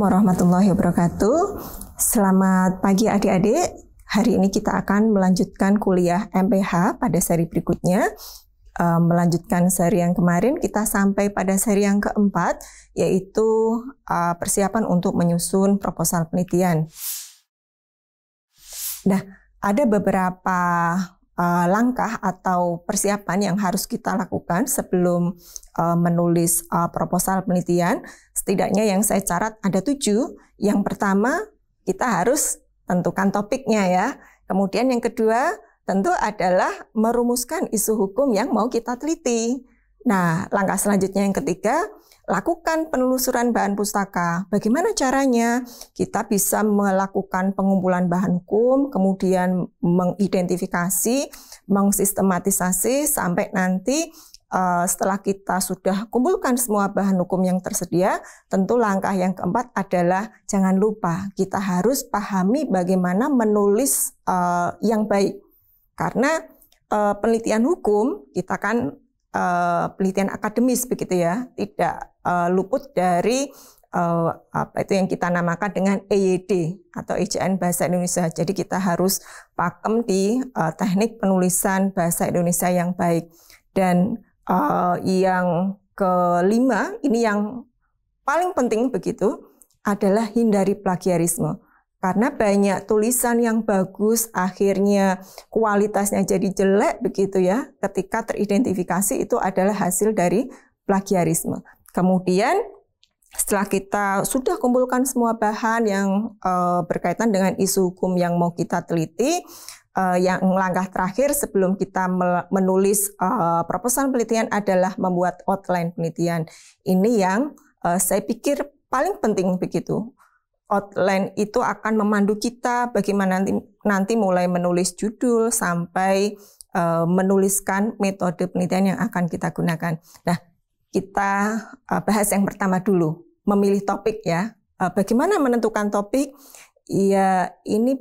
Assalamualaikum warahmatullahi wabarakatuh. Selamat pagi adik-adik. Hari ini kita akan melanjutkan kuliah MPH pada seri berikutnya. Melanjutkan seri yang kemarin, kita sampai pada seri yang keempat, yaitu persiapan untuk menyusun proposal penelitian. Nah, ada beberapa langkah atau persiapan yang harus kita lakukan sebelum menulis proposal penelitian. Setidaknya yang saya catat ada 7. Yang pertama, kita harus tentukan topiknya ya. Kemudian yang kedua, tentu adalah merumuskan isu hukum yang mau kita teliti. Nah, langkah selanjutnya yang ketiga, lakukan penelusuran bahan pustaka. Bagaimana caranya? Kita bisa melakukan pengumpulan bahan hukum, kemudian mengidentifikasi, mengsistematisasi, sampai nanti setelah kita sudah kumpulkan semua bahan hukum yang tersedia, tentu langkah yang keempat adalah jangan lupa kita harus pahami bagaimana menulis yang baik. Karena penelitian hukum kita kan penelitian akademis begitu ya, tidak luput dari apa itu yang kita namakan dengan EYD atau Ejaan Bahasa Indonesia. Jadi kita harus pakem di teknik penulisan bahasa Indonesia yang baik. Dan yang kelima, ini yang paling penting begitu, adalah hindari plagiarisme. Karena banyak tulisan yang bagus, akhirnya kualitasnya jadi jelek begitu ya, ketika teridentifikasi itu adalah hasil dari plagiarisme. Kemudian setelah kita sudah kumpulkan semua bahan yang berkaitan dengan isu hukum yang mau kita teliti, yang langkah terakhir sebelum kita menulis proposal penelitian adalah membuat outline penelitian. Ini yang saya pikir paling penting begitu. Outline itu akan memandu kita bagaimana nanti mulai menulis judul sampai menuliskan metode penelitian yang akan kita gunakan. Nah, kita bahas yang pertama dulu, memilih topik ya. Bagaimana menentukan topik? Ya, ini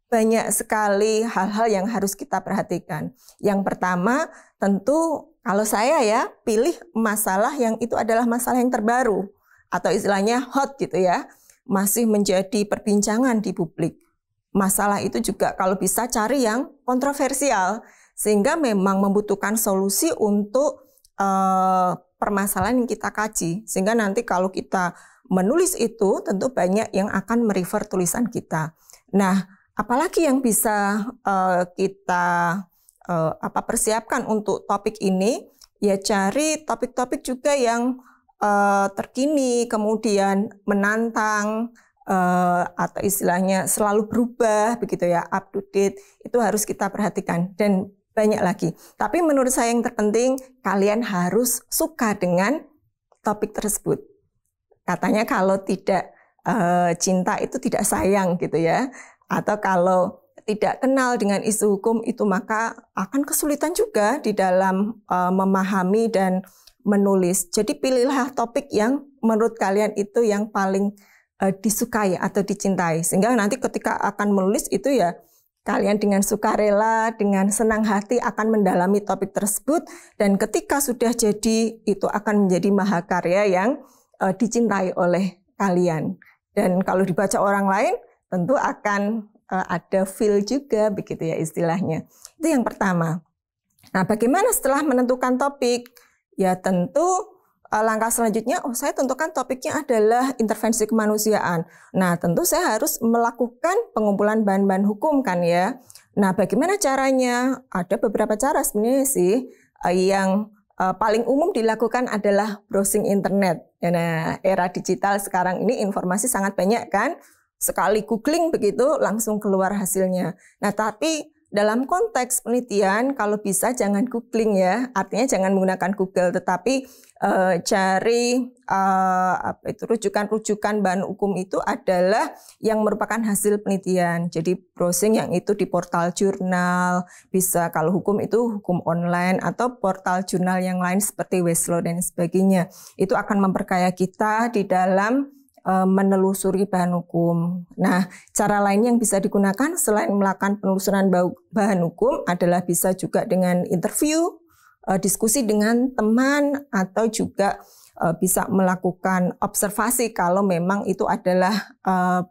banyak sekali hal-hal yang harus kita perhatikan. Yang pertama, tentu kalau saya ya, pilih masalah yang itu adalah masalah yang terbaru atau istilahnya hot gitu ya, masih menjadi perbincangan di publik. Masalah itu juga kalau bisa cari yang kontroversial, sehingga memang membutuhkan solusi untuk permasalahan yang kita kaji. Sehingga nanti kalau kita menulis itu, tentu banyak yang akan merefer tulisan kita. Nah, apalagi yang bisa kita persiapkan untuk topik ini, ya cari topik-topik juga yang terkini, kemudian menantang, atau istilahnya selalu berubah begitu ya, up to date, itu harus kita perhatikan dan banyak lagi. Tapi menurut saya yang terpenting, kalian harus suka dengan topik tersebut. Katanya kalau tidak cinta itu tidak sayang gitu ya. Atau kalau tidak kenal dengan isu hukum itu maka akan kesulitan juga di dalam memahami dan menulis. Jadi pilihlah topik yang menurut kalian itu yang paling disukai atau dicintai. Sehingga nanti ketika akan menulis itu ya kalian dengan sukarela, dengan senang hati akan mendalami topik tersebut. Dan ketika sudah jadi itu akan menjadi mahakarya yang dicintai oleh kalian. Dan kalau dibaca orang lain, tentu akan ada feel juga begitu ya istilahnya. Itu yang pertama. Nah, bagaimana setelah menentukan topik? Ya tentu langkah selanjutnya, saya tentukan topiknya adalah intervensi kemanusiaan. Nah, tentu saya harus melakukan pengumpulan bahan-bahan hukum kan ya. Nah, bagaimana caranya? Ada beberapa cara sebenarnya sih. Yang paling umum dilakukan adalah browsing internet. Nah, era digital sekarang ini informasi sangat banyak kan. Sekali googling begitu langsung keluar hasilnya. Nah, tapi dalam konteks penelitian kalau bisa jangan googling ya. Artinya jangan menggunakan Google, tetapi cari rujukan-rujukan bahan hukum itu adalah yang merupakan hasil penelitian. Jadi browsing yang itu di portal jurnal, bisa kalau hukum itu hukum online atau portal jurnal yang lain seperti Westlaw dan sebagainya. Itu akan memperkaya kita di dalam menelusuri bahan hukum. Nah, cara lain yang bisa digunakan selain melakukan penelusuran bahan hukum adalah bisa juga dengan interview, diskusi dengan teman, atau juga bisa melakukan observasi kalau memang itu adalah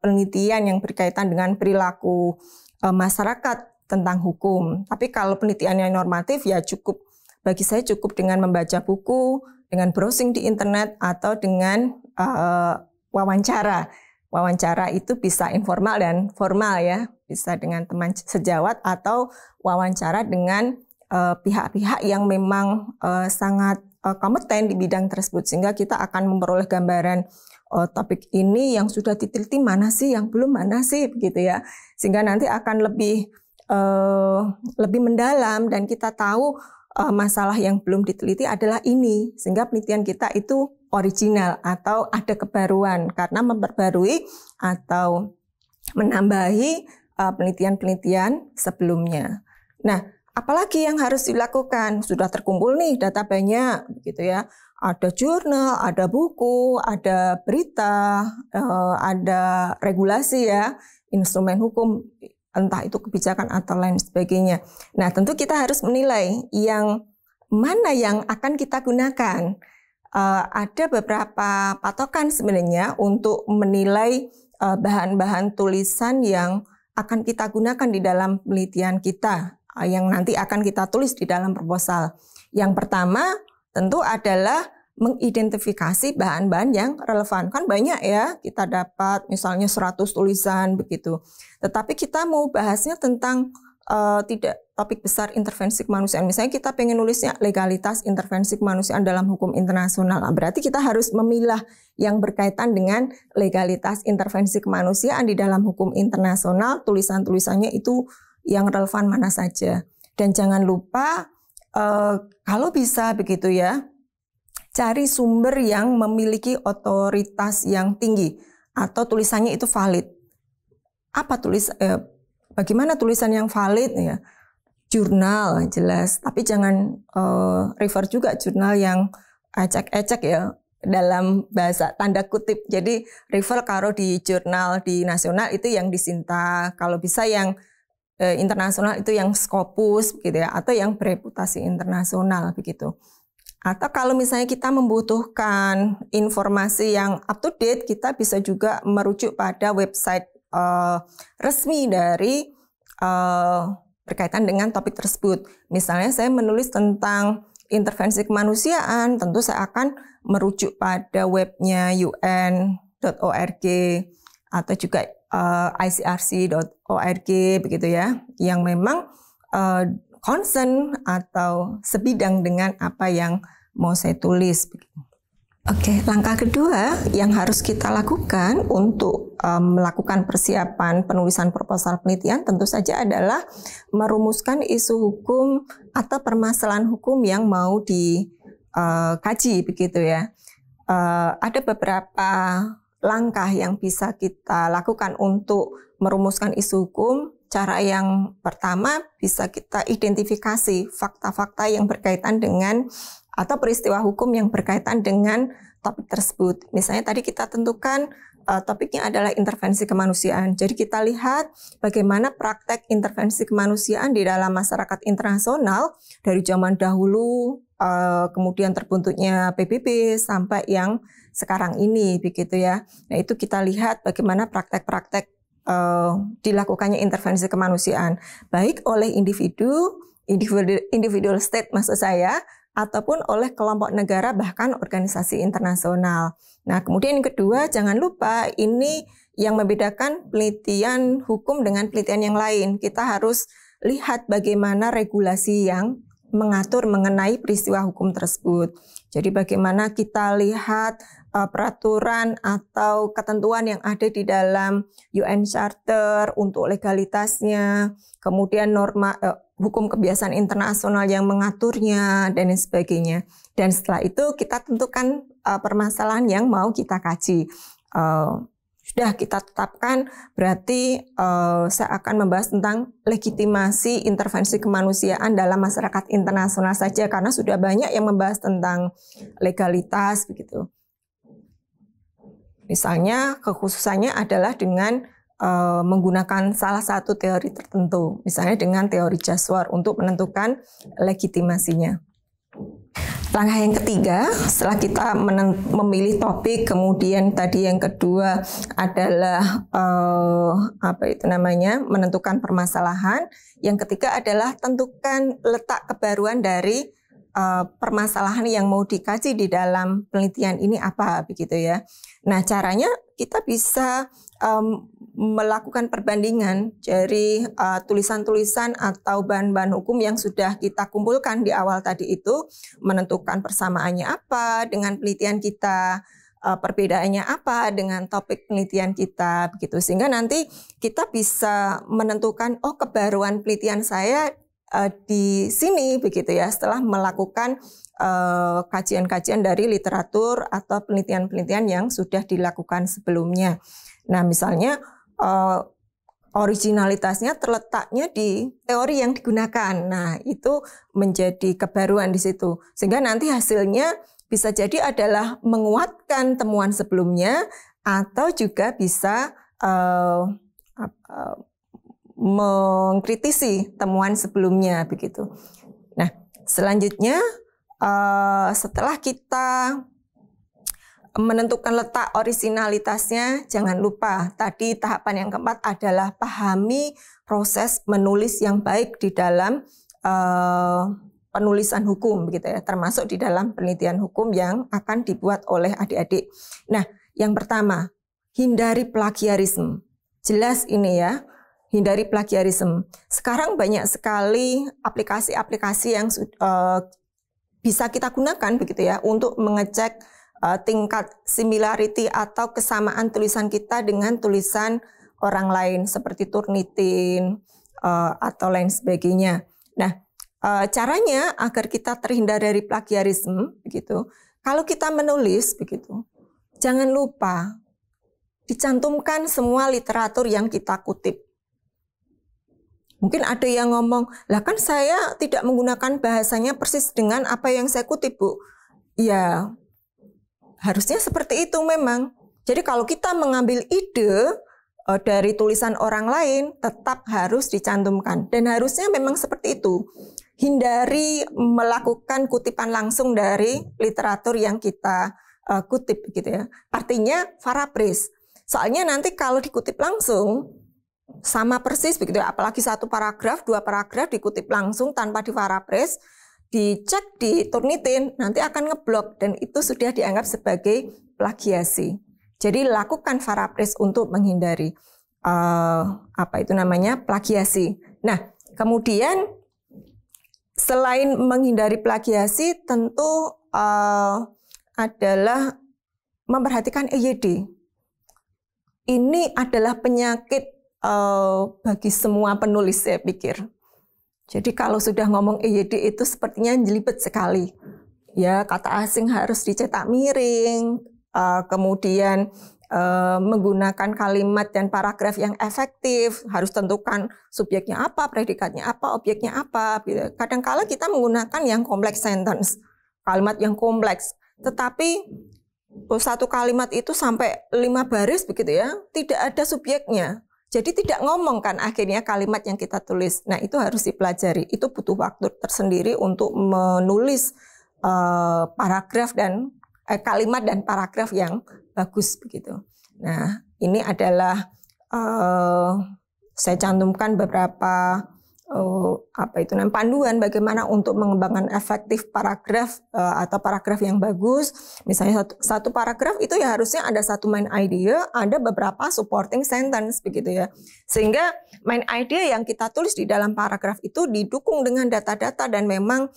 penelitian yang berkaitan dengan perilaku masyarakat tentang hukum. Tapi kalau penelitian yang normatif ya cukup, bagi saya cukup dengan membaca buku, dengan browsing di internet, atau dengan wawancara. Wawancara itu bisa informal dan formal ya, bisa dengan teman sejawat atau wawancara dengan pihak-pihak yang memang sangat kompeten di bidang tersebut, sehingga kita akan memperoleh gambaran topik ini yang sudah diteliti mana sih, yang belum mana sih, begitu ya, sehingga nanti akan lebih mendalam dan kita tahu masalah yang belum diteliti adalah ini, sehingga penelitian kita itu original atau ada kebaruan karena memperbarui atau menambahi penelitian-penelitian sebelumnya. Nah, apalagi yang harus dilakukan? Sudah terkumpul nih data banyak, gitu ya. Ada jurnal, ada buku, ada berita, ada regulasi ya, instrumen hukum, entah itu kebijakan atau lain sebagainya. Nah, tentu kita harus menilai yang mana yang akan kita gunakan. Ada beberapa patokan sebenarnya untuk menilai bahan-bahan tulisan yang akan kita gunakan di dalam penelitian kita, yang nanti akan kita tulis di dalam proposal. Yang pertama tentu adalah mengidentifikasi bahan-bahan yang relevan. Kan banyak ya, kita dapat misalnya 100 tulisan begitu. Tetapi kita mau bahasnya tentang tidak topik besar intervensi kemanusiaan. Misalnya kita pengen nulisnya legalitas intervensi kemanusiaan dalam hukum internasional. Nah, berarti kita harus memilah yang berkaitan dengan legalitas intervensi kemanusiaan di dalam hukum internasional. Tulisan-tulisannya itu yang relevan mana saja. Dan jangan lupa kalau bisa begitu ya, cari sumber yang memiliki otoritas yang tinggi atau tulisannya itu valid. Bagaimana tulisan yang valid ya? Jurnal jelas, tapi jangan refer juga jurnal yang ecek-ecek ya, dalam bahasa tanda kutip. Jadi refer kalau di jurnal di nasional itu yang disinta, kalau bisa yang internasional itu yang Scopus gitu ya, atau yang bereputasi internasional begitu. Atau kalau misalnya kita membutuhkan informasi yang up to date, kita bisa juga merujuk pada website resmi dari berkaitan dengan topik tersebut. Misalnya saya menulis tentang intervensi kemanusiaan, tentu saya akan merujuk pada webnya UN.org atau juga ICRC.org begitu ya, yang memang concern atau sebidang dengan apa yang mau saya tulis. Oke, langkah kedua yang harus kita lakukan untuk melakukan persiapan penulisan proposal penelitian tentu saja adalah merumuskan isu hukum atau permasalahan hukum yang mau dikaji begitu ya. Ada beberapa langkah yang bisa kita lakukan untuk merumuskan isu hukum. Cara yang pertama bisa kita identifikasi fakta-fakta yang berkaitan dengan atau peristiwa hukum yang berkaitan dengan topik tersebut. Misalnya tadi kita tentukan topiknya adalah intervensi kemanusiaan. Jadi kita lihat bagaimana praktek intervensi kemanusiaan di dalam masyarakat internasional dari zaman dahulu, kemudian terbentuknya PBB sampai yang sekarang ini begitu ya. Nah, itu kita lihat bagaimana praktek-praktek dilakukannya intervensi kemanusiaan baik oleh individual state maksud saya, ataupun oleh kelompok negara bahkan organisasi internasional. Nah, kemudian yang kedua, jangan lupa ini yang membedakan penelitian hukum dengan penelitian yang lain. Kita harus lihat bagaimana regulasi yang mengatur mengenai peristiwa hukum tersebut. Jadi bagaimana kita lihat peraturan atau ketentuan yang ada di dalam UN Charter untuk legalitasnya, kemudian norma hukum kebiasaan internasional yang mengaturnya, dan sebagainya. Dan setelah itu kita tentukan permasalahan yang mau kita kaji. Sudah kita tetapkan, berarti saya akan membahas tentang legitimasi intervensi kemanusiaan dalam masyarakat internasional saja, karena sudah banyak yang membahas tentang legalitas begitu. Misalnya kekhususannya adalah dengan menggunakan salah satu teori tertentu, misalnya dengan teori Jaswar untuk menentukan legitimasinya. Langkah yang ketiga, setelah kita memilih topik, kemudian tadi yang kedua adalah menentukan permasalahan. Yang ketiga adalah tentukan letak kebaruan dari permasalahan yang mau dikaji di dalam penelitian ini apa, begitu ya. Nah, caranya kita bisa melakukan perbandingan dari tulisan-tulisan atau bahan-bahan hukum yang sudah kita kumpulkan di awal tadi itu, menentukan persamaannya apa dengan penelitian kita, perbedaannya apa dengan topik penelitian kita, begitu. Sehingga nanti kita bisa menentukan, oh kebaruan penelitian saya di sini, begitu ya, setelah melakukan kajian-kajian dari literatur atau penelitian-penelitian yang sudah dilakukan sebelumnya. Nah, misalnya originalitasnya terletaknya di teori yang digunakan. Nah, itu menjadi kebaruan di situ. Sehingga nanti hasilnya bisa jadi adalah menguatkan temuan sebelumnya atau juga bisa mengkritisi temuan sebelumnya, begitu. Nah, selanjutnya setelah kita menentukan letak originalitasnya, jangan lupa tadi tahapan yang keempat adalah pahami proses menulis yang baik di dalam penulisan hukum, begitu ya, termasuk di dalam penelitian hukum yang akan dibuat oleh adik-adik. Nah, yang pertama, hindari plagiarisme. Jelas ini ya. Hindari plagiarisme. Sekarang banyak sekali aplikasi-aplikasi yang bisa kita gunakan, begitu ya, untuk mengecek tingkat similarity atau kesamaan tulisan kita dengan tulisan orang lain seperti Turnitin atau lain sebagainya. Nah, caranya agar kita terhindar dari plagiarisme, begitu. Kalau kita menulis, begitu, jangan lupa dicantumkan semua literatur yang kita kutip. Mungkin ada yang ngomong, lah kan saya tidak menggunakan bahasanya persis dengan apa yang saya kutip, Bu. Ya, harusnya seperti itu memang. Jadi kalau kita mengambil ide dari tulisan orang lain, tetap harus dicantumkan. Dan harusnya memang seperti itu. Hindari melakukan kutipan langsung dari literatur yang kita kutip, gitu ya. Artinya paraphrase. Soalnya nanti kalau dikutip langsung, sama persis begitu ya, apalagi satu paragraf, dua paragraf dikutip langsung tanpa diparaphrase, dicek di Turnitin, nanti akan ngeblok dan itu sudah dianggap sebagai plagiasi. Jadi lakukan paraphrase untuk menghindari plagiasi. Nah, kemudian selain menghindari plagiasi, tentu adalah memperhatikan EYD. Ini adalah penyakit bagi semua penulis, saya pikir. Jadi kalau sudah ngomong EYD itu sepertinya jelibet sekali. Ya, kata asing harus dicetak miring, kemudian menggunakan kalimat dan paragraf yang efektif, harus tentukan subjeknya apa, predikatnya apa, objeknya apa. Kadang-kala kita menggunakan yang complex sentence, kalimat yang kompleks, tetapi satu kalimat itu sampai 5 baris begitu ya, tidak ada subjeknya. Jadi tidak ngomong kan akhirnya kalimat yang kita tulis. Nah, itu harus dipelajari. Itu butuh waktu tersendiri untuk menulis paragraf dan kalimat dan paragraf yang bagus begitu. Nah, ini adalah saya cantumkan beberapa panduan bagaimana untuk mengembangkan efektif paragraf atau paragraf yang bagus. Misalnya satu paragraf itu ya harusnya ada satu main idea, ada beberapa supporting sentence begitu ya. Sehingga main idea yang kita tulis di dalam paragraf itu didukung dengan data-data dan memang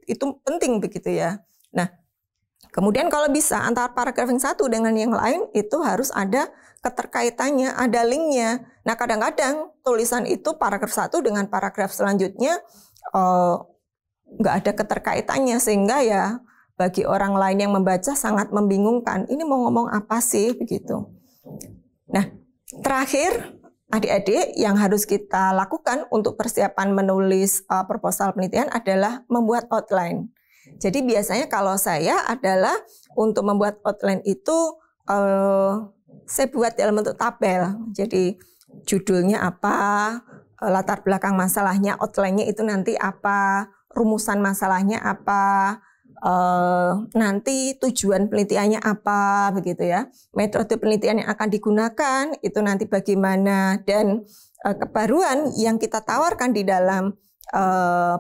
itu penting begitu ya. Nah, kemudian kalau bisa antara paragraf yang satu dengan yang lain itu harus ada keterkaitannya, ada linknya. Nah, kadang-kadang tulisan itu paragraf satu dengan paragraf selanjutnya nggak ada keterkaitannya, sehingga ya bagi orang lain yang membaca sangat membingungkan. Ini mau ngomong apa sih begitu. Nah, terakhir adik-adik yang harus kita lakukan untuk persiapan menulis proposal penelitian adalah membuat outline. Jadi biasanya kalau saya adalah untuk membuat outline itu saya buat dalam bentuk tabel. Jadi judulnya apa, latar belakang masalahnya, outline-nya itu nanti apa, rumusan masalahnya apa, nanti tujuan penelitiannya apa, begitu ya. Metode penelitian yang akan digunakan itu nanti bagaimana, dan kebaruan yang kita tawarkan di dalam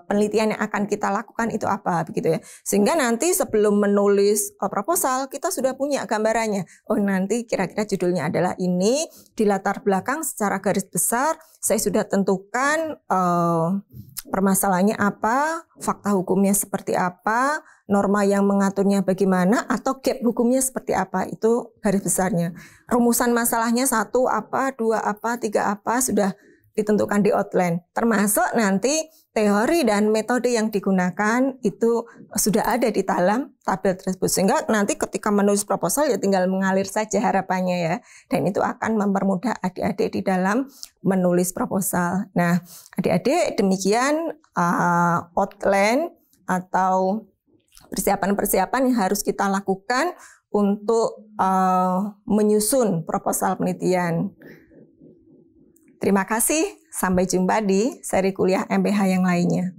penelitian yang akan kita lakukan itu apa, begitu ya. Sehingga nanti sebelum menulis proposal kita sudah punya gambarannya. Oh, nanti kira-kira judulnya adalah ini, di latar belakang secara garis besar saya sudah tentukan permasalahannya apa, fakta hukumnya seperti apa, norma yang mengaturnya bagaimana, atau gap hukumnya seperti apa, itu garis besarnya. Rumusan masalahnya 1 apa, 2 apa, 3 apa, sudah ditentukan di outline. Termasuk nanti teori dan metode yang digunakan itu sudah ada di dalam tabel tersebut. Sehingga nanti ketika menulis proposal ya tinggal mengalir saja harapannya ya. Dan itu akan mempermudah adik-adik di dalam menulis proposal. Nah, adik-adik demikian outline atau persiapan-persiapan yang harus kita lakukan untuk menyusun proposal penelitian. Terima kasih, sampai jumpa di seri kuliah MPH yang lainnya.